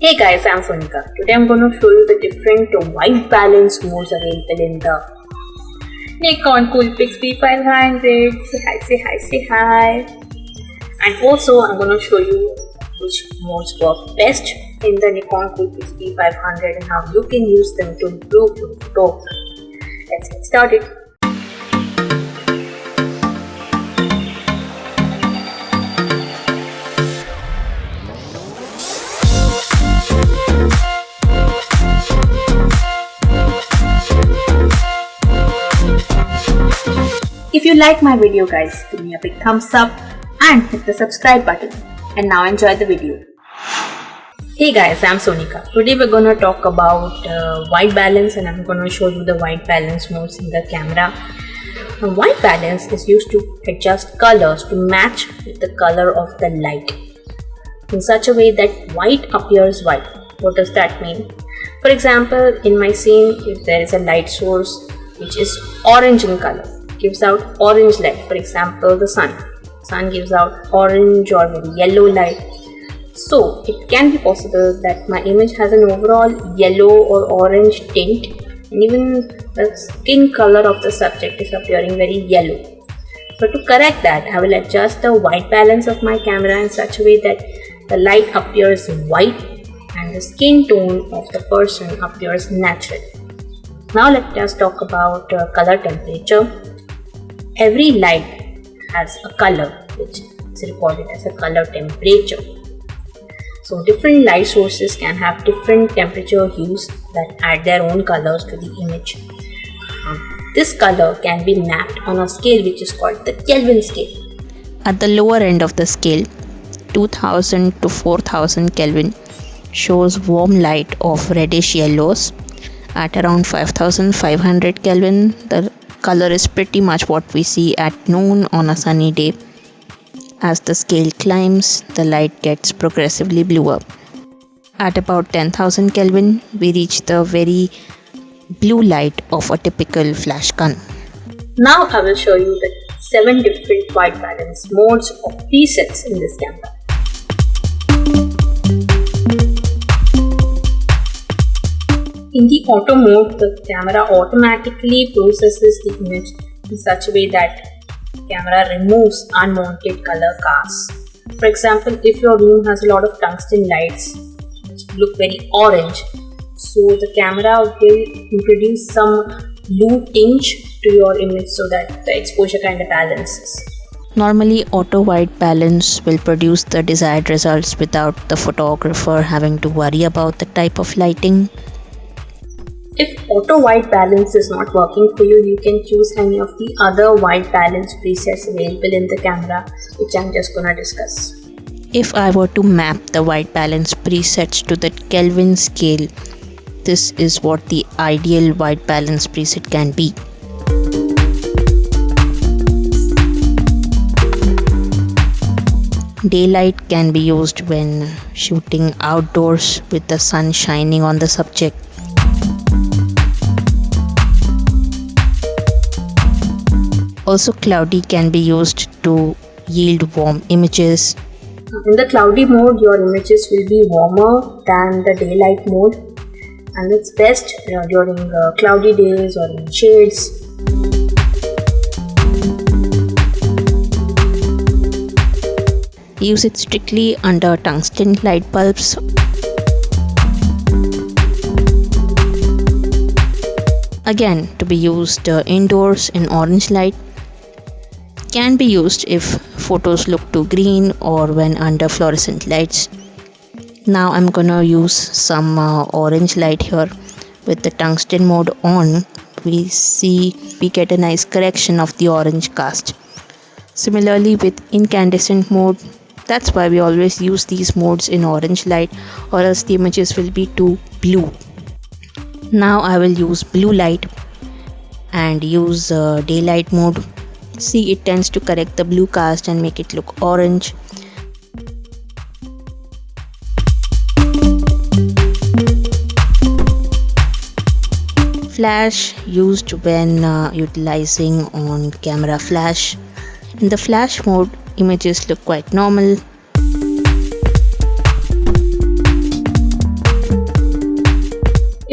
Hey guys, I'm Sonika. Today I'm going to show you the different white balance modes available in the Nikon Coolpix P500. Say hi. And also I'm going to show you which modes work best in the Nikon Coolpix P500 and how you can use them to improve your photography. Let's get started. If you like my video guys, give me a big thumbs up and hit the subscribe button. And now enjoy the video. Hey guys, I'm Sonika. Today we're going to talk about white balance and I'm going to show you the white balance modes in the camera. Now, white balance is used to adjust colors to match with the color of the light in such a way that white appears white. What does that mean? For example, in my scene, if there is a light source which is orange in color, gives out orange light, for example the sun gives out orange or very yellow light, so it can be possible that my image has an overall yellow or orange tint and even the skin color of the subject is appearing very yellow. So to correct that, I will adjust the white balance of my camera in such a way that the light appears white and the skin tone of the person appears natural. Now let us talk about color temperature. Every light has a color which is recorded as a color temperature. So different light sources can have different temperature hues that add their own colors to the image. This color can be mapped on a scale which is called the Kelvin scale. At the lower end of the scale, 2000 to 4000 Kelvin shows warm light of reddish yellows. At around 5500 Kelvin, the color is pretty much what we see at noon on a sunny day. As the scale climbs, the light gets progressively bluer. At about 10,000 Kelvin, we reach the very blue light of a typical flash gun. Now I will show you the 7 different white balance modes or presets in this camera. In the auto mode, the camera automatically processes the image in such a way that the camera removes unwanted color casts. For example, if your room has a lot of tungsten lights which look very orange, so the camera will introduce some blue tinge to your image so that the exposure kind of balances. Normally, auto white balance will produce the desired results without the photographer having to worry about the type of lighting. If auto white balance is not working for you, you can choose any of the other white balance presets available in the camera, which I'm just gonna discuss. If I were to map the white balance presets to the Kelvin scale, this is what the ideal white balance preset can be. Daylight can be used when shooting outdoors with the sun shining on the subject. Also, cloudy can be used to yield warm images. In the cloudy mode, your images will be warmer than the daylight mode, and it's best during cloudy days or in shades. Use it strictly under tungsten light bulbs. Again, to be used indoors in orange light. Can be used if photos look too green or when under fluorescent lights. Now I'm gonna use some orange light here. With the tungsten mode on, we get a nice correction of the orange cast. Similarly with incandescent mode, that's why we always use these modes in orange light, or else the images will be too blue. Now I will use blue light and use daylight mode. See, it tends to correct the blue cast and make it look orange. Flash used when utilizing on camera flash. In the flash mode, images look quite normal.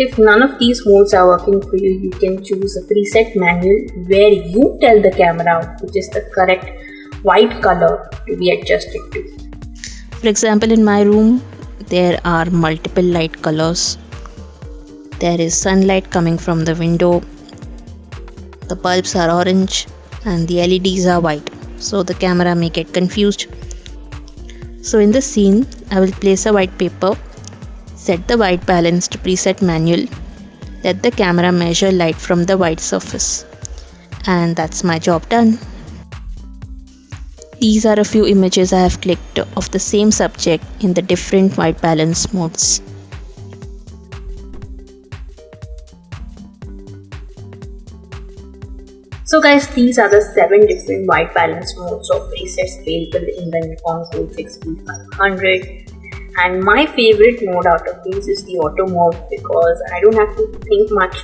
If none of these modes are working for you, you can choose a preset manual where you tell the camera which is the correct white color to be adjusted to. For example, in my room, there are multiple light colors. There is sunlight coming from the window, the bulbs are orange, and the LEDs are white, so the camera may get confused. So in this scene, I will place a white paper, set the white balance to preset manual, let the camera measure light from the white surface, and that's my job done. These are a few images I have clicked of the same subject in the different white balance modes. So guys, these are the 7 different white balance modes of presets available in the Nikon Coolpix B500. And my favorite mode out of these is the auto mode, because I don't have to think much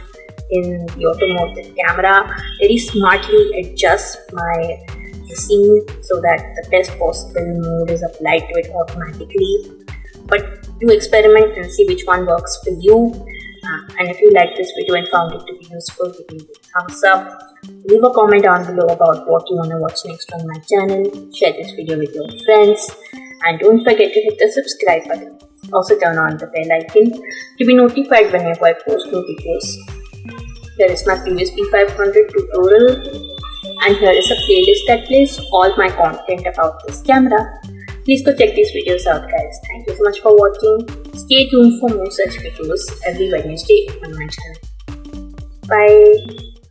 in the auto mode. The camera very smartly adjusts the scene so that the best possible mode is applied to it automatically. But do experiment and see which one works for you. And if you like this video and found it to be useful, give me a thumbs up. Leave a comment down below about what you want to watch next on my channel. Share this video with your friends. And don't forget to hit the subscribe button. Also turn on the bell icon to be notified whenever I post new videos. Here is my previous P500 tutorial. And here is a playlist that plays all my content about this camera. Please go check these videos out, guys. Thank you so much for watching. Stay tuned for more such videos every Wednesday on my channel. Bye.